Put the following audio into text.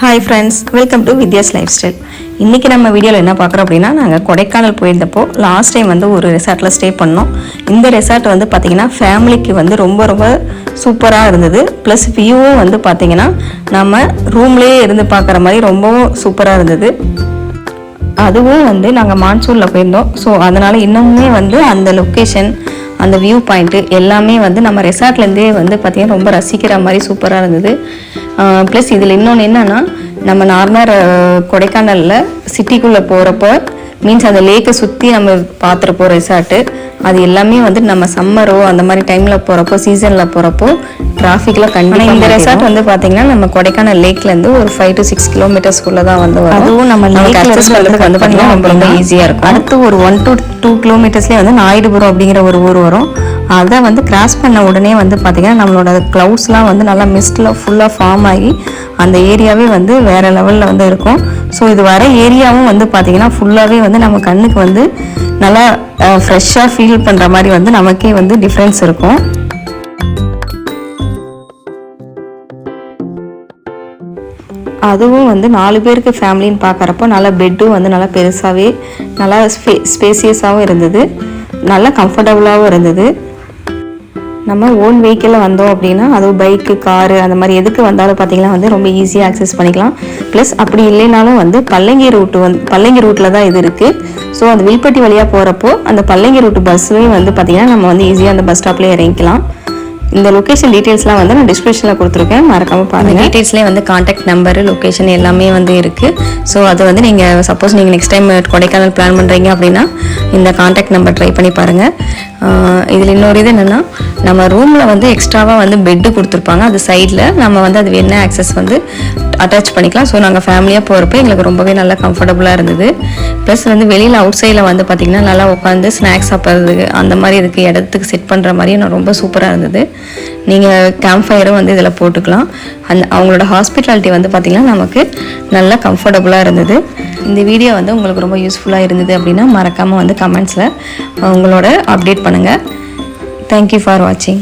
Hi friends, welcome to Vidya's life style. இன்றைக்கி நம்ம வீடியோவில் என்ன பார்க்குறோம் அப்படின்னா, நாங்கள் கொடைக்கானல் போயிருந்தப்போ லாஸ்ட் டைம் வந்து ஒரு ரெசார்ட்டில் ஸ்டே பண்ணோம். இந்த ரெசார்ட் வந்து பார்த்திங்கன்னா ஃபேமிலிக்கு வந்து ரொம்ப ரொம்ப சூப்பராக இருந்தது. ப்ளஸ் வியூவும் வந்து பார்த்திங்கன்னா நம்ம ரூம்லேயே இருந்து பார்க்குற மாதிரி ரொம்பவும் சூப்பராக இருந்தது. அதுவும் வந்து நாங்கள் மான்சூனில் போயிருந்தோம். ஸோ அதனால் இன்னுமே வந்து அந்த லொக்கேஷன், அந்த வியூ பாயிண்ட்டு எல்லாமே வந்து நம்ம ரெசார்ட்லேருந்தே வந்து பார்த்திங்கன்னா ரொம்ப ரசிக்கிற மாதிரி சூப்பராக இருந்தது. ப்ளஸ் இதில் இன்னொன்று என்னென்னா, நம்ம நார்மலாக கொடைக்கானலில் சிட்டிக்குள்ளே போகிறப்போ மீன்ஸ் அந்த லேக்கை சுற்றி நம்ம பார்த்துருப்போம் ரெசார்ட்டு. அது எல்லாமே வந்து நம்ம சம்மரோ அந்த மாதிரி டைமில் போகிறப்போ, சீசனில் போகிறப்போ டிராஃபிக்கில் கண்டிப்பாக. இந்த ரெசார்ட் வந்து பார்த்திங்கன்னா நம்ம கொடைக்கானல் லேக்லேருந்து ஒரு 5 to 6 கிலோமீட்டர்ஸ்குள்ளே தான் வந்து வரும். அதுவும் நம்ம லேக்லேருந்து வந்து பார்த்திங்கன்னா ரொம்ப ரொம்ப ஈஸியாக இருக்கும். அடுத்து ஒரு 1 to 2 கிலோமீட்டர்ஸ்லேயே வந்து நாயுடுபுரம் அப்படிங்கிற ஒரு ஊர் வரும். அதை வந்து கிராஸ் பண்ண உடனே வந்து பார்த்திங்கன்னா நம்மளோட க்ளவுட்ஸ்லாம் வந்து நல்லா மிஸ்டில் ஃபுல்லாக ஃபார்ம் ஆகி அந்த ஏரியாவே வந்து வேறு லெவலில் வந்து இருக்கும். ஸோ இது வர ஏரியாவும் வந்து பார்த்திங்கன்னா ஃபுல்லாகவே வந்து நம்ம கண்ணுக்கு வந்து நல்லா ஃப்ரெஷ்ஷாக ஃபீல் பண்ணுற மாதிரி வந்து நமக்கே வந்து டிஃப்ரென்ஸ் இருக்கும். அதுவும் வந்து 4 பேருக்கு ஃபேமிலின்னு பார்க்குறப்போ நல்லா பெட்டும் வந்து நல்லா பெருசாகவே நல்லா ஸ்பேசியஸாகவும் இருந்தது, நல்லா கம்ஃபர்டபுளாகவும் இருந்தது. நம்ம ஓன் வெஹிக்கிளில் வந்தோம் அப்படின்னா, அதுவும் பைக்கு, காரு அந்த மாதிரி எதுக்கு வந்தாலும் பார்த்திங்கன்னா வந்து ரொம்ப ஈஸியாக ஆக்சஸ் பண்ணிக்கலாம். ப்ளஸ் அப்படி இல்லைனாலும் வந்து பல்லங்கி ரூட்டில் தான் இது இருக்குது. ஸோ அந்த வில்பட்டி வழியாக போகிறப்போ அந்த பல்லங்கி ரூட்டு பஸ்லேயும் வந்து பார்த்திங்கன்னா நம்ம வந்து ஈஸியாக அந்த பஸ் ஸ்டாப்லேயே இறங்கிக்கலாம். இந்த லொக்கேஷன் டீட்டெயில்ஸ்லாம் வந்து நான் டிஸ்கிரிப்ஷனில் கொடுத்துருக்கேன், மறக்காமல் பாருங்கள். டீட்டெயில்ஸ்லேயே வந்து கான்டாக்ட் நம்பரு, லொக்கேஷன் எல்லாமே வந்து இருக்குது. ஸோ அது வந்து நீங்கள் சப்போஸ் நீங்கள் நெக்ஸ்ட் டைம் கொடைக்கானல் பிளான் பண்ணுறீங்க அப்படின்னா இந்த கான்டாக்ட் நம்பர் ட்ரை பண்ணி பாருங்கள். இதில் இன்னொரு இது என்னென்னா, நம்ம ரூமில் வந்து எக்ஸ்ட்ராவாக வந்து பெட்டு கொடுத்துருப்பாங்க. அது சைடில் நம்ம வந்து அது என்ன ஆக்சஸ் வந்து அட்டாச் பண்ணிக்கலாம். ஸோ நாங்கள் ஃபேமிலியாக போகிறப்ப எங்களுக்கு ரொம்பவே நல்லா கம்ஃபர்டபுளாக இருந்தது. ப்ளஸ் வந்து வெளியில் அவுட் சைடில் வந்து பார்த்திங்கன்னா நல்லா உட்காந்து ஸ்நாக்ஸ் சாப்பிட்றதுக்கு அந்த மாதிரி இதுக்கு இடத்துக்கு செட் பண்ணுற மாதிரியே நான் ரொம்ப சூப்பராக இருந்தது. நீங்கள் கேம்ப் ஃபயரும் வந்து இதில் போட்டுக்கலாம். அவங்களோட ஹாஸ்பிட்டாலிட்டி வந்து பார்த்திங்கன்னா நமக்கு நல்லா கம்ஃபர்டபுளாக இருந்தது. இந்த வீடியோ வந்து உங்களுக்கு ரொம்ப யூஸ்ஃபுல்லாக இருந்தது அப்படின்னா மறக்காமல் வந்து கமெண்ட்ஸில் உங்களோட அப்டேட் பண்ணுங்கள். தேங்க்யூ ஃபார் வாட்சிங்.